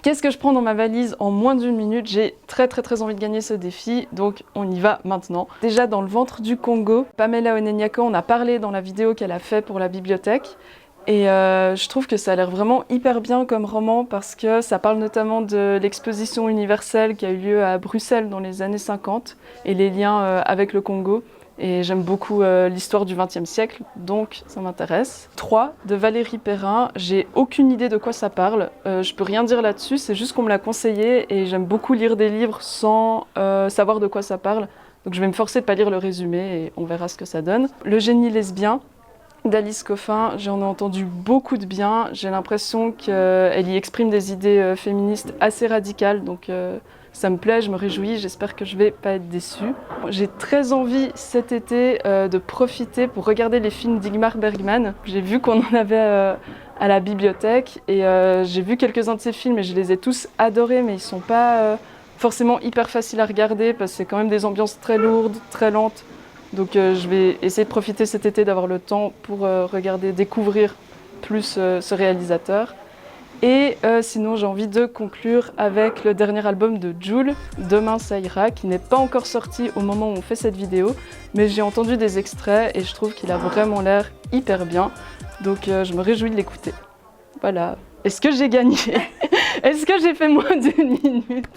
Qu'est-ce que je prends dans ma valise en moins d'1 minute? J'ai très envie de gagner ce défi, donc on y va maintenant. Déjà dans le ventre du Congo, Pamela Oneniako, on a parlé dans la vidéo qu'elle a fait pour la bibliothèque. Et je trouve que ça a l'air vraiment hyper bien comme roman parce que ça parle notamment de l'exposition universelle qui a eu lieu à Bruxelles dans les années 50 et les liens avec le Congo. Et j'aime beaucoup l'histoire du XXe siècle, donc ça m'intéresse. 3 de Valérie Perrin, j'ai aucune idée de quoi ça parle, je peux rien dire là-dessus, c'est juste qu'on me l'a conseillé et j'aime beaucoup lire des livres sans savoir de quoi ça parle. Donc je vais me forcer de pas lire le résumé et on verra ce que ça donne. Le génie lesbien d'Alice Coffin, j'en ai entendu beaucoup de bien, j'ai l'impression qu'elle y exprime des idées féministes assez radicales, donc ça me plaît, je me réjouis, j'espère que je vais pas être déçue. J'ai très envie cet été de profiter pour regarder les films d'Ingmar Bergman. J'ai vu qu'on en avait à la bibliothèque et j'ai vu quelques-uns de ces films et je les ai tous adorés, mais ils sont pas forcément hyper faciles à regarder parce que c'est quand même des ambiances très lourdes, très lentes. Donc je vais essayer de profiter cet été d'avoir le temps pour regarder, découvrir plus ce réalisateur. Et sinon j'ai envie de conclure avec le dernier album de Jul, Demain ça ira, qui n'est pas encore sorti au moment où on fait cette vidéo, mais j'ai entendu des extraits et je trouve qu'il a vraiment l'air hyper bien, donc je me réjouis de l'écouter. Voilà. Est-ce que j'ai gagné? Est-ce que j'ai fait moins d'1 minute?